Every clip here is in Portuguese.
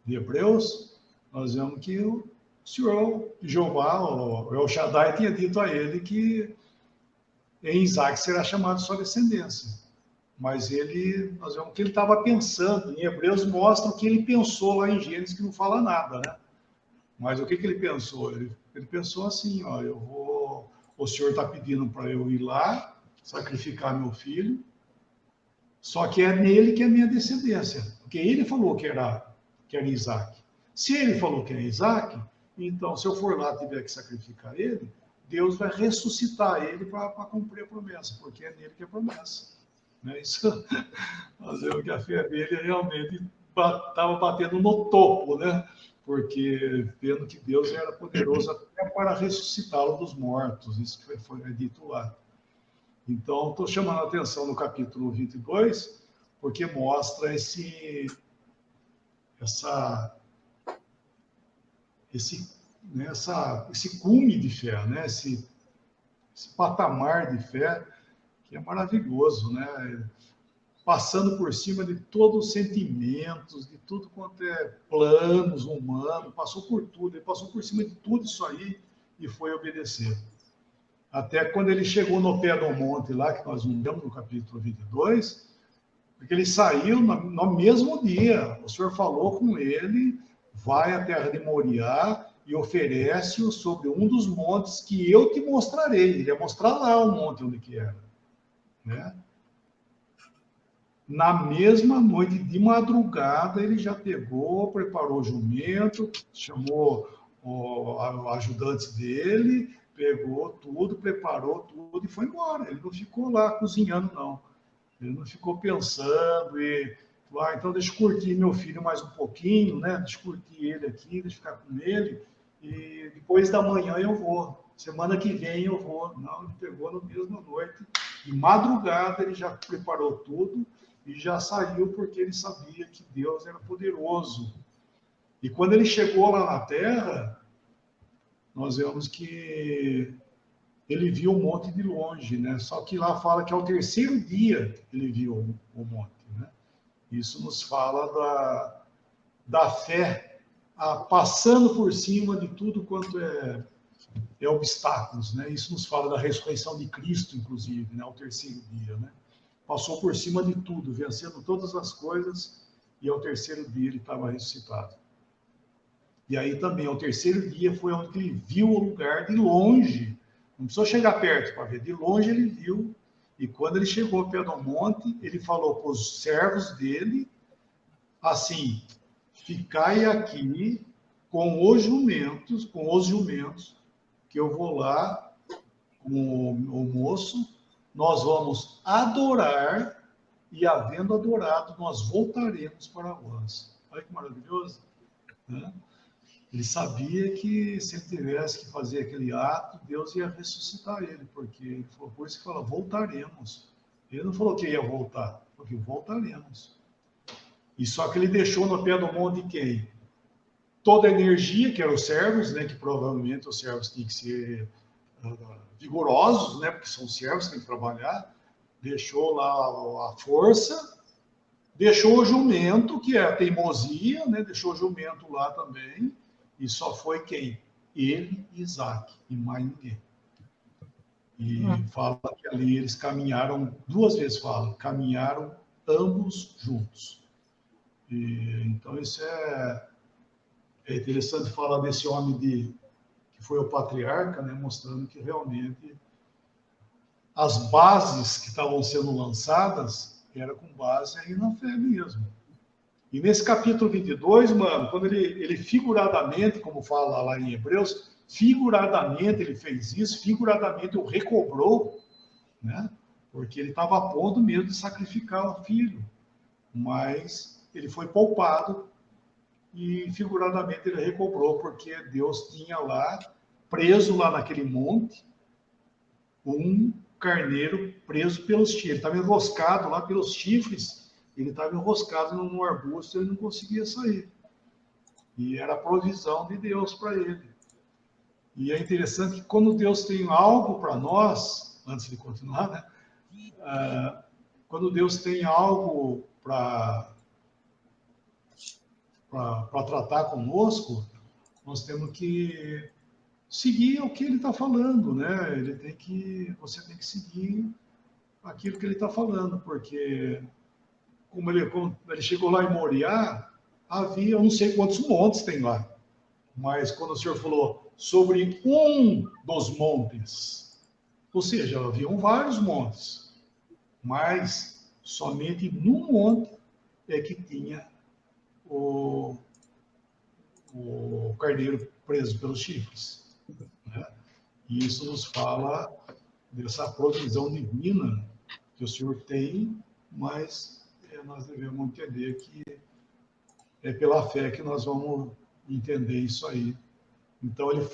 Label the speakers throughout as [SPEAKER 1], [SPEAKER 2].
[SPEAKER 1] de Hebreus, nós vemos que o Senhor, Jeová, o El Shaddai, tinha dito a ele que em Isaac será chamado sua descendência. Mas nós vemos que ele estava pensando, em Hebreus mostra o que ele pensou lá em Gênesis, que não fala nada, né? Mas o que ele pensou? Ele pensou assim, ó, o Senhor está pedindo para eu ir lá, sacrificar meu filho, só que é nele que é a minha descendência, porque ele falou que era Isaac. Se ele falou que é Isaac, então se eu for lá e tiver que sacrificar ele, Deus vai ressuscitar ele para cumprir a promessa, porque é nele que é a promessa. Né? Isso, nós vemos que a fé dele realmente estava batendo no topo, né? Porque vendo que Deus era poderoso até para ressuscitá-lo dos mortos, isso que foi dito lá. Então, estou chamando a atenção no capítulo 22, porque mostra esse cume de fé, né? esse patamar de fé que é maravilhoso, né? Passando por cima de todos os sentimentos, de tudo quanto é planos humanos, passou por tudo, ele passou por cima de tudo isso aí e foi obedecer. Até quando ele chegou no pé do monte lá, que nós vimos no capítulo 22, porque ele saiu no mesmo dia, o Senhor falou com ele, vai à terra de Moriá e oferece-o sobre um dos montes que eu te mostrarei. Ele ia mostrar lá o monte onde que era, né? Na mesma noite, de madrugada, ele já pegou, preparou o jumento, chamou o ajudante dele, pegou tudo, preparou tudo e foi embora. Ele não ficou lá cozinhando, não. Ele não ficou pensando então deixa eu curtir meu filho mais um pouquinho, né? Deixa eu curtir ele aqui, deixa eu ficar com ele, e depois da manhã eu vou. Semana que vem eu vou. Não, ele pegou na mesma noite. De madrugada ele já preparou tudo, e já saiu porque ele sabia que Deus era poderoso. E quando ele chegou lá na terra, nós vemos que ele viu o monte de longe, né? Só que lá fala que ao terceiro dia ele viu o monte, né? Isso nos fala da fé passando por cima de tudo quanto é obstáculos, né? Isso nos fala da ressurreição de Cristo, inclusive, né? Ao terceiro dia, né? Passou por cima de tudo, vencendo todas as coisas, e ao terceiro dia ele estava ressuscitado. E aí também, ao terceiro dia, foi onde ele viu o lugar de longe. Não precisou chegar perto para ver, de longe ele viu. E quando ele chegou ao pé do monte, ele falou para os servos dele, assim, ficai aqui com os jumentos, que eu vou lá com o moço, nós vamos adorar, e havendo adorado, nós voltaremos para vós. Olha que maravilhoso, né? Ele sabia que se ele tivesse que fazer aquele ato, Deus ia ressuscitar ele, porque ele falou, por isso que fala, voltaremos. Ele não falou que ia voltar, porque voltaremos. E só que ele deixou no pé do monte quem? Toda a energia, que eram os servos, né, que provavelmente os servos tinham que ser vigorosos, né, porque são servos que têm que trabalhar, deixou lá a força, deixou o jumento, que é a teimosia, né, deixou o jumento lá também, e só foi quem? Ele e Isaac, e mais ninguém. E fala que ali eles caminharam, duas vezes fala, caminharam ambos juntos. Então isso é interessante falar desse homem que foi o patriarca, né, mostrando que realmente as bases que estavam sendo lançadas eram com base aí na fé mesmo. E nesse capítulo 22, mano, quando ele figuradamente, como fala lá em Hebreus, figuradamente ele fez isso, figuradamente o recobrou, né? Porque ele estava a ponto mesmo de sacrificar o filho. Mas ele foi poupado e figuradamente ele recobrou, porque Deus tinha lá, preso lá naquele monte, um carneiro preso pelos chifres. Ele estava enroscado lá pelos chifres, ele estava enroscado num arbusto e ele não conseguia sair. E era a provisão de Deus para ele. E é interessante que quando Deus tem algo para nós, antes de continuar, né? Quando Deus tem algo para para tratar conosco, nós temos que seguir o que ele está falando, né? Você tem que seguir aquilo que ele está falando, porque como ele chegou lá em Moriá, havia, eu não sei quantos montes tem lá, mas quando o Senhor falou sobre um dos montes, ou seja, haviam vários montes, mas somente num monte é que tinha o carneiro preso pelos chifres, né? E isso nos fala dessa provisão divina que o Senhor tem, mas nós devemos entender que é pela fé que nós vamos entender isso aí. Então, ele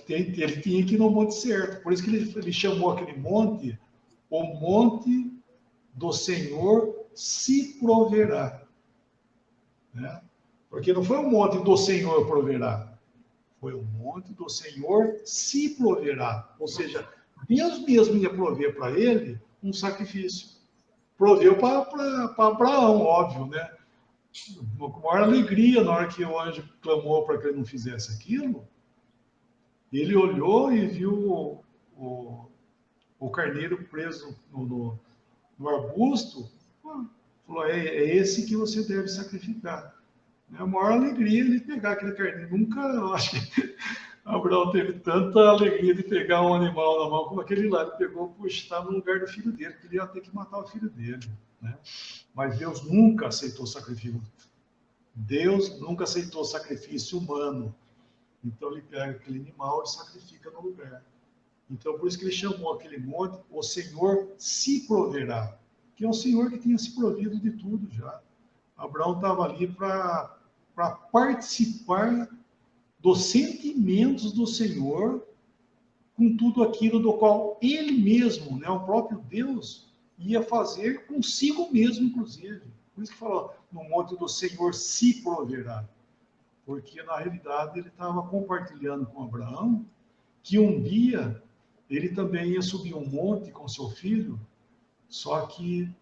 [SPEAKER 1] tinha que ir no monte certo. Por isso que ele chamou aquele monte o monte do Senhor se proverá, né? Porque não foi o monte do Senhor proverá, foi o monte do Senhor se proverá. Ou seja, Deus mesmo ia prover para ele um sacrifício. Proveu para Abraão, óbvio, né? Com maior alegria, na hora que o anjo clamou para que ele não fizesse aquilo, ele olhou e viu o carneiro preso no arbusto, falou, é esse que você deve sacrificar. É a maior alegria ele pegar aquele carneiro. Nunca, eu acho que Abraão teve tanta alegria de pegar um animal na mão como aquele lá. Ele pegou, puxa, está no lugar do filho dele, que ele ia ter que matar o filho dele, né? Mas Deus nunca aceitou sacrifício. Deus nunca aceitou sacrifício humano. Então ele pega aquele animal e sacrifica no lugar. Então por isso que ele chamou aquele monte, o Senhor se proverá, que é o Senhor que tinha se provido de tudo já. Abraão estava ali para participar dos sentimentos do Senhor com tudo aquilo do qual ele mesmo, né, o próprio Deus, ia fazer consigo mesmo, inclusive. Por isso que falou, no monte do Senhor se proverá. Porque, na realidade, ele estava compartilhando com Abraão que um dia ele também ia subir um monte com seu filho, só que,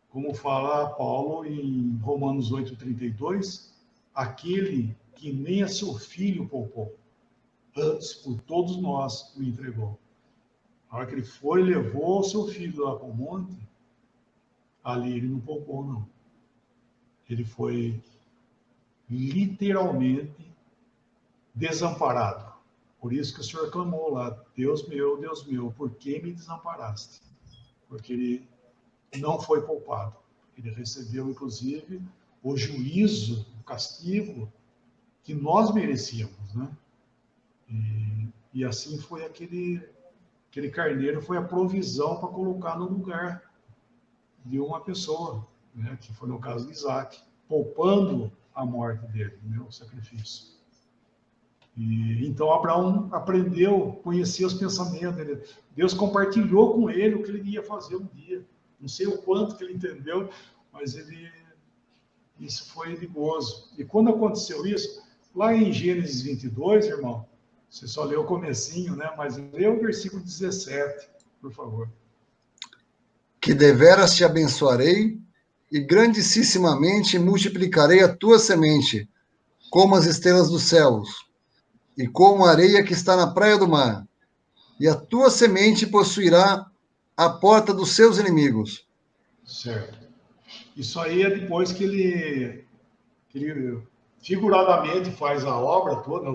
[SPEAKER 1] como fala Paulo em Romanos 8,32, aquele que nem a seu filho poupou, antes por todos nós o entregou. Na hora que ele foi e levou o seu filho lá para o monte, ali ele não poupou, não. Ele foi literalmente desamparado. Por isso que o Senhor clamou lá, Deus meu, por que me desamparaste? Porque ele não foi poupado. Ele recebeu, inclusive, o juízo, o castigo que nós merecíamos, né? E assim foi aquele carneiro, foi a provisão para colocar no lugar de uma pessoa, né? Que foi no caso de Isaac, poupando a morte dele, né? O sacrifício. E então Abraão aprendeu, conhecia os pensamentos dele. Deus compartilhou com ele o que ele ia fazer um dia. Não sei o quanto que ele entendeu, mas isso foi de gozo. E quando aconteceu isso, lá em Gênesis 22, irmão, você só leu o comecinho, né? Mas lê o versículo 17, por favor.
[SPEAKER 2] Que deveras te abençoarei e grandissimamente multiplicarei a tua semente, como as estrelas dos céus, e como a areia que está na praia do mar. E a tua semente possuirá a porta dos seus inimigos.
[SPEAKER 1] Certo. Isso aí é depois que ele figuradamente faz a obra toda,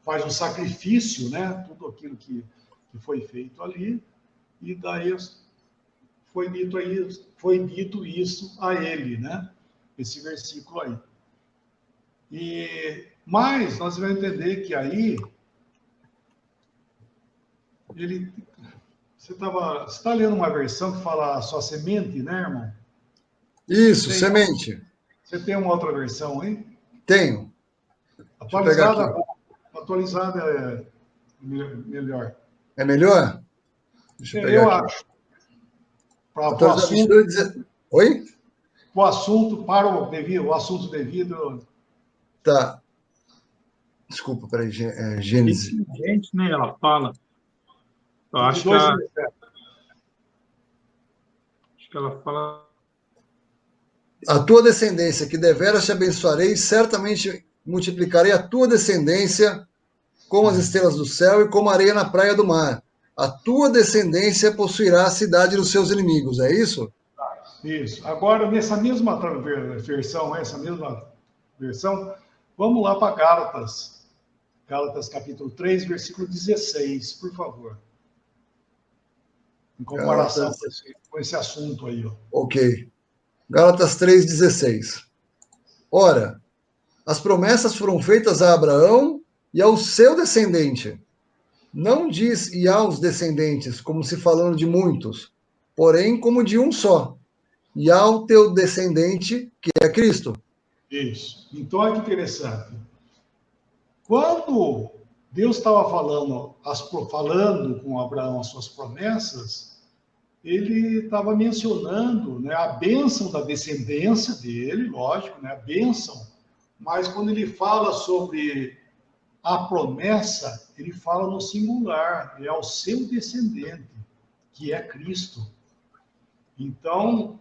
[SPEAKER 1] faz o sacrifício, né? Tudo aquilo que foi feito ali, e daí foi dito isso a ele, né? Esse versículo aí. Mas nós vamos entender que aí você está lendo uma versão que fala só semente, né, irmão?
[SPEAKER 2] Isso, semente.
[SPEAKER 1] Você tem uma outra versão aí?
[SPEAKER 2] Tenho.
[SPEAKER 1] Atualizada é melhor.
[SPEAKER 2] É melhor? Deixa eu pegar
[SPEAKER 1] eu
[SPEAKER 2] aqui.
[SPEAKER 1] acho. Para o assunto,
[SPEAKER 2] oi?
[SPEAKER 1] O assunto, para o assunto devido.
[SPEAKER 2] Tá. Desculpa, peraí, Gênesis.
[SPEAKER 3] Gente, né? Ela fala. Eu acho que ela fala
[SPEAKER 2] a tua descendência, que deveras te abençoarei, certamente multiplicarei a tua descendência como as estrelas do céu e como a areia na praia do mar. A tua descendência possuirá a cidade dos seus inimigos, é isso?
[SPEAKER 1] Isso. Agora, nessa mesma versão, vamos lá para Gálatas. Gálatas capítulo 3, versículo 16, por favor. Em comparação com esse assunto aí. Ó.
[SPEAKER 2] Ok. Gálatas 3,16. Ora, as promessas foram feitas a Abraão e ao seu descendente. Não diz e aos descendentes, como se falando de muitos, porém como de um só. E ao teu descendente, que é Cristo.
[SPEAKER 1] Isso. Então, olha que interessante. Quando Deus estava falando com Abraão as suas promessas, ele estava mencionando, né, a bênção da descendência dele, lógico, né, a bênção, mas quando ele fala sobre a promessa, ele fala no singular, é ao seu descendente, que é Cristo. Então,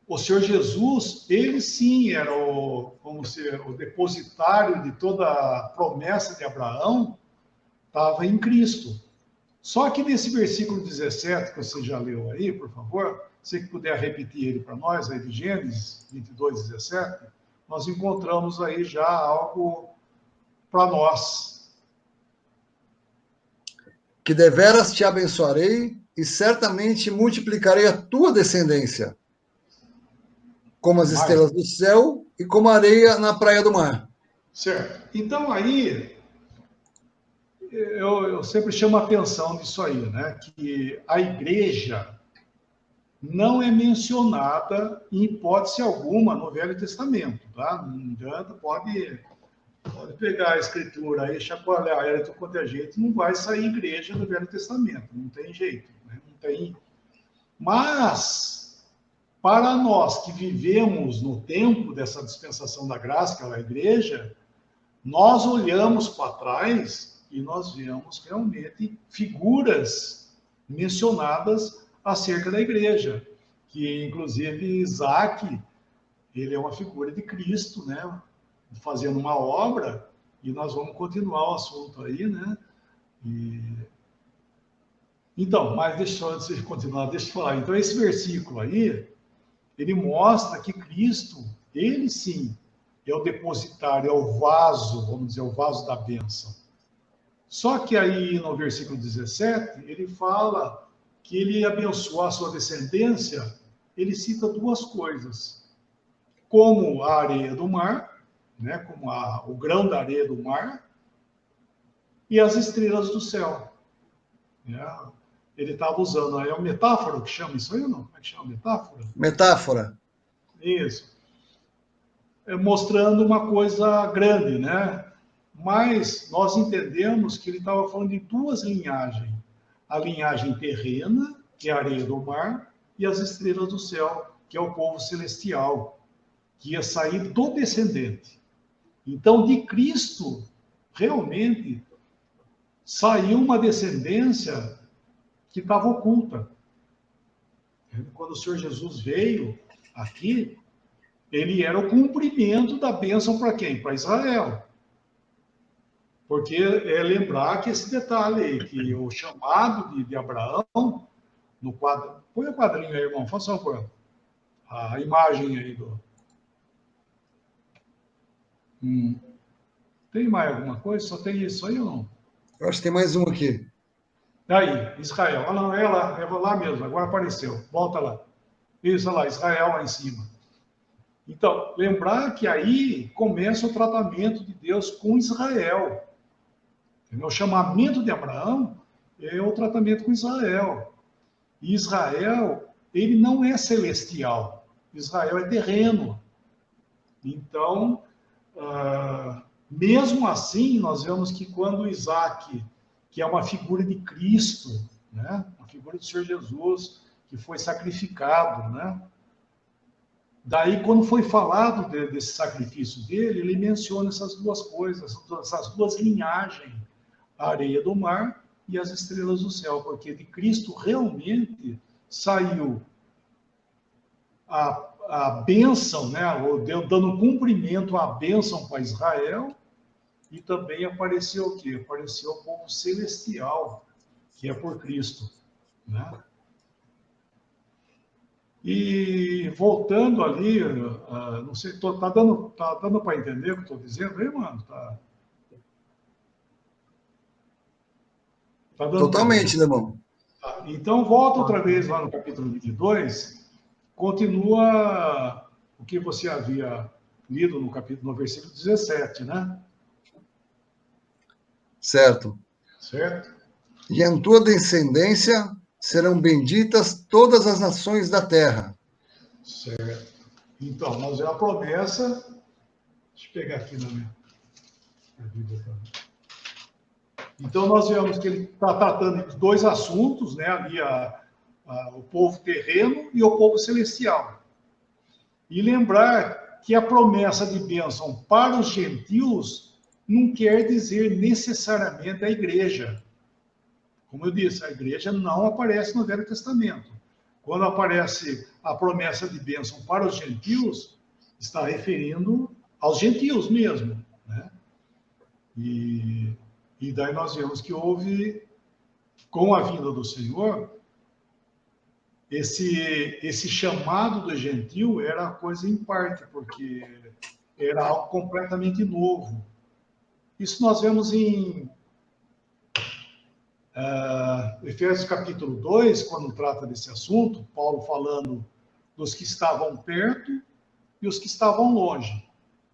[SPEAKER 1] o Senhor Jesus, ele sim era o depositário de toda a promessa de Abraão, estava em Cristo. Só que nesse versículo 17, que você já leu aí, por favor, se puder repetir ele para nós, aí de Gênesis 22, 17, nós encontramos aí já algo para nós.
[SPEAKER 2] Que deveras te abençoarei e certamente multiplicarei a tua descendência, como as estrelas do céu e como a areia na praia do mar.
[SPEAKER 1] Certo. Então aí, eu sempre chamo a atenção disso aí, né? Que a igreja não é mencionada em hipótese alguma no Velho Testamento, tá? Não adianta, pode pegar a escritura aí, chacoalhar ela de quanto é jeito, não vai sair igreja do Velho Testamento, não tem jeito, né? Não tem. Mas, para nós que vivemos no tempo dessa dispensação da graça, que é a igreja, nós olhamos para trás e nós vemos realmente figuras mencionadas acerca da igreja, que inclusive Isaac, ele é uma figura de Cristo, né? Fazendo uma obra, e nós vamos continuar o assunto aí, né? Então, mas antes de continuar, deixa eu falar. Então, esse versículo aí, ele mostra que Cristo, ele sim, é o depositário, é o vaso, vamos dizer, o vaso da bênção. Só que aí no versículo 17, ele fala que ele ia abençoar a sua descendência, ele cita duas coisas. Como a areia do mar, né, como o grão da areia do mar, e as estrelas do céu. Ele estava usando, é uma metáfora que chama isso aí ou não? Como é que chama metáfora?
[SPEAKER 2] Metáfora.
[SPEAKER 1] Isso. Mostrando uma coisa grande, né? Mas nós entendemos que ele estava falando de duas linhagens. A linhagem terrena, que é a areia do mar, e as estrelas do céu, que é o povo celestial, que ia sair do descendente. Então, de Cristo, realmente, saiu uma descendência que estava oculta. Quando o Senhor Jesus veio aqui, ele era o cumprimento da bênção para quem? Para Israel. Porque é lembrar que esse detalhe aí, que o chamado de Abraão, no quadro. Põe o quadrinho aí, irmão, faça favor. A imagem aí do. Tem mais alguma coisa? Só tem isso aí ou não?
[SPEAKER 2] Eu acho que tem mais um aqui.
[SPEAKER 1] Aí, Israel. Olha lá, é lá mesmo, agora apareceu. Volta lá. Isso, olha lá, Israel lá em cima. Então, lembrar que aí começa o tratamento de Deus com Israel. O chamamento de Abraão é o tratamento com Israel. E Israel, ele não é celestial. Israel é terreno. Então, mesmo assim, nós vemos que quando Isaac, que é uma figura de Cristo, né? Uma figura do Senhor Jesus, que foi sacrificado, né? Daí, quando foi falado desse sacrifício dele, ele menciona essas duas coisas, essas duas linhagens, a areia do mar e as estrelas do céu, porque de Cristo realmente saiu a bênção, né? Dando cumprimento à bênção para Israel, e também apareceu o quê? Apareceu o povo celestial, que é por Cristo, né? E voltando ali, não sei, tá dando para entender o que eu estou dizendo aí, mano? Tá dando
[SPEAKER 2] Totalmente, né, irmão?
[SPEAKER 1] Tá. Então, volta outra vez lá no capítulo 22, continua o que você havia lido no versículo 17, né?
[SPEAKER 2] Certo.
[SPEAKER 1] Certo?
[SPEAKER 2] E em tua descendência serão benditas todas as nações da terra.
[SPEAKER 1] Certo. Então, nós vemos a promessa. Deixa eu pegar aqui na minha Bíblia também. Então, nós vemos que ele está tratando de dois assuntos, né? Ali o povo terreno e o povo celestial. E lembrar que a promessa de bênção para os gentios não quer dizer necessariamente a igreja. Como eu disse, a igreja não aparece no Velho Testamento. Quando aparece a promessa de bênção para os gentios, está referindo aos gentios mesmo, né? E daí nós vemos que houve, com a vinda do Senhor, esse chamado do gentil era coisa em parte, porque era algo completamente novo. Isso nós vemos em Efésios capítulo 2, quando trata desse assunto, Paulo falando dos que estavam perto e os que estavam longe.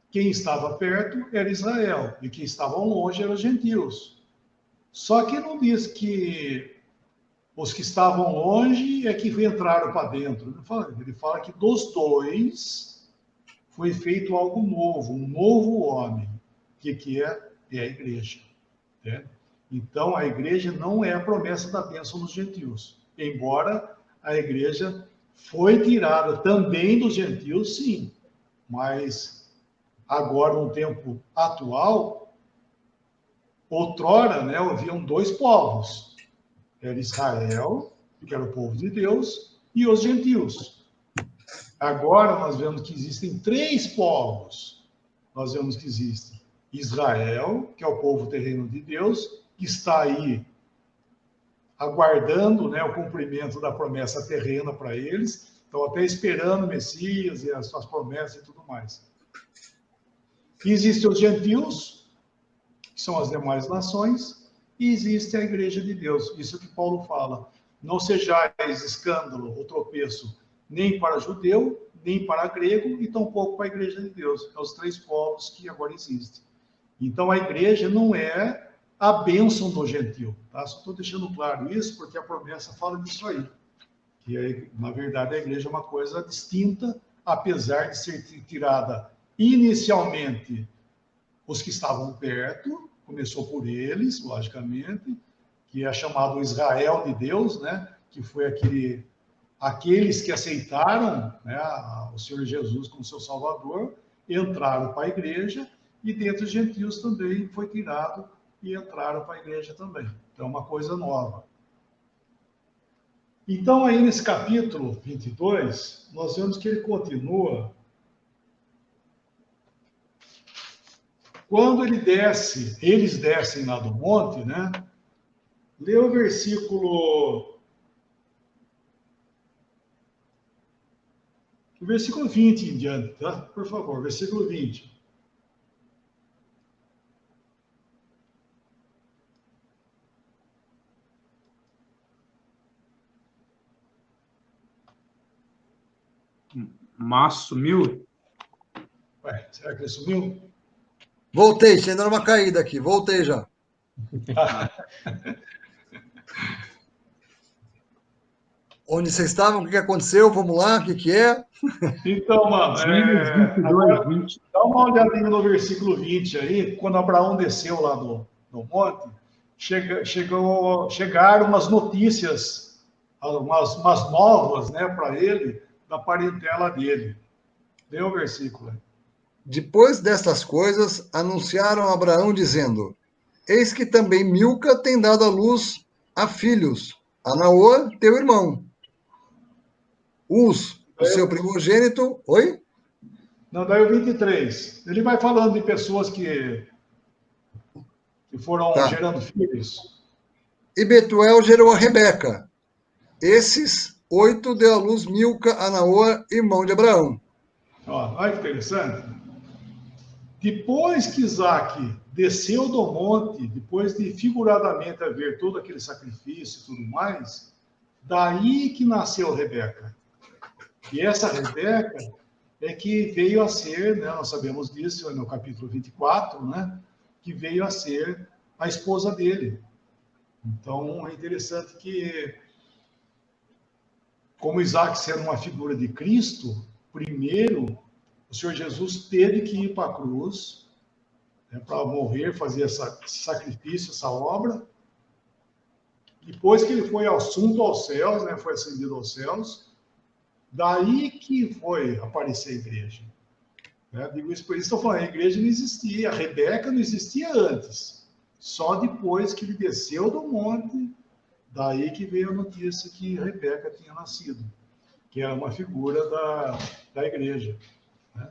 [SPEAKER 1] Quem estava perto era Israel, e quem estavam longe eram os gentios. Só que não diz que os que estavam longe é que entraram para dentro. Ele fala que dos dois foi feito algo novo, um novo homem. O que é? É a igreja. Né? Então, a igreja não é a promessa da bênção dos gentios. Embora a igreja foi tirada também dos gentios, sim. Mas agora, no tempo atual, outrora, né, haviam dois povos. Era Israel, que era o povo de Deus, e os gentios. Agora nós vemos que existem três povos. Nós vemos que existe Israel, que é o povo terreno de Deus, que está aí aguardando, né, o cumprimento da promessa terrena para eles. Estão até esperando o Messias e as suas promessas e tudo mais. E existem os gentios, que são as demais nações, e existe a igreja de Deus. Isso que Paulo fala. Não sejais escândalo ou tropeço nem para judeu, nem para grego, e tampouco para a igreja de Deus. É os três povos que agora existem. Então, a igreja não é a bênção do gentil. Tá? Só estou deixando claro isso, porque a promessa fala disso aí. Que, na verdade, a igreja é uma coisa distinta, apesar de ser tirada inicialmente os que estavam perto, começou por eles, logicamente, que é chamado Israel de Deus, né? Que foi aqueles que aceitaram, né, o Senhor Jesus como seu Salvador, entraram para a igreja, e dentre os gentios também foi tirado e entraram para a igreja também. Então, é uma coisa nova. Então, aí nesse capítulo 22, nós vemos que ele continua. Quando eles descem lá do monte, né? Lê o versículo 20 em diante, tá? Por favor, versículo 20.
[SPEAKER 3] Márcio sumiu?
[SPEAKER 1] Ué, será que ele sumiu?
[SPEAKER 2] Voltei, tinha dado uma caída aqui. Voltei já. Onde vocês estavam? O que aconteceu? Vamos lá, o que é?
[SPEAKER 1] Então, mano, agora, dá uma olhadinha no versículo 20 aí, quando Abraão desceu lá do monte, chegaram umas notícias, umas novas, né, para ele, da parentela dele. Lê o versículo.
[SPEAKER 2] Depois destas coisas, anunciaram a Abraão, dizendo: Eis que também Milca tem dado à luz a filhos, a Naor, teu irmão. Uz, o seu primogênito... Oi?
[SPEAKER 1] Não, daí o 23. Ele vai falando de pessoas que foram gerando filhos.
[SPEAKER 2] E Betuel gerou a Rebeca. Esses 8 deu à luz Milca a Naor, irmão de Abraão.
[SPEAKER 1] Ó, olha que interessante. Depois que Isaac desceu do monte, depois de figuradamente haver todo aquele sacrifício e tudo mais, daí que nasceu Rebeca. E essa Rebeca é que veio a ser, né, nós sabemos disso no capítulo 24, né, que veio a ser a esposa dele. Então, é interessante que, como Isaac sendo uma figura de Cristo, primeiro, o Senhor Jesus teve que ir para a cruz, né, para morrer, fazer esse sacrifício, essa obra. Depois que ele foi assunto aos céus, né, foi ascendido aos céus, daí que foi aparecer a igreja. Né? Digo isso por isso, estou falando, a igreja não existia, a Rebeca não existia antes. Só depois que ele desceu do monte, daí que veio a notícia que Rebeca tinha nascido, que era uma figura da igreja. Né?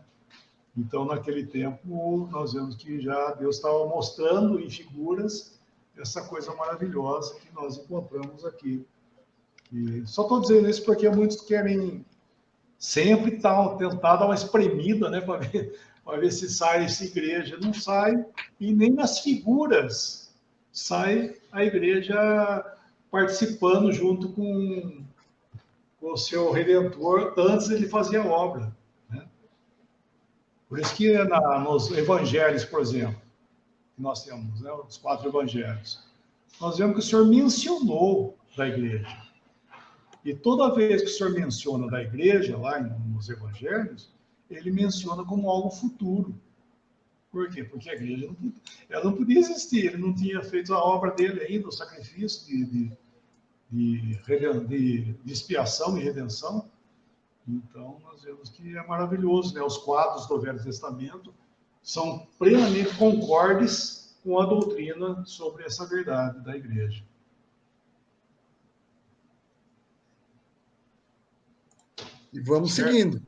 [SPEAKER 1] Então, naquele tempo, nós vemos que já Deus estava mostrando em figuras essa coisa maravilhosa que nós encontramos aqui. E só estou dizendo isso porque muitos querem sempre tentar dar uma espremida, né, para ver se sai essa igreja. Não sai, e nem nas figuras sai a igreja participando junto com o seu Redentor, antes ele fazia a obra. Né? Por isso que nos evangelhos, por exemplo, que nós temos, né, os 4 evangelhos, nós vemos que o Senhor mencionou da igreja. E toda vez que o Senhor menciona da igreja, lá nos evangelhos, ele menciona como algo futuro. Por quê? Porque a igreja não podia existir, ele não tinha feito a obra dele ainda, o sacrifício de expiação e redenção. Então, nós vemos que é maravilhoso, né? Os quadros do Velho Testamento são plenamente concordes com a doutrina sobre essa verdade da igreja.
[SPEAKER 2] E vamos seguindo.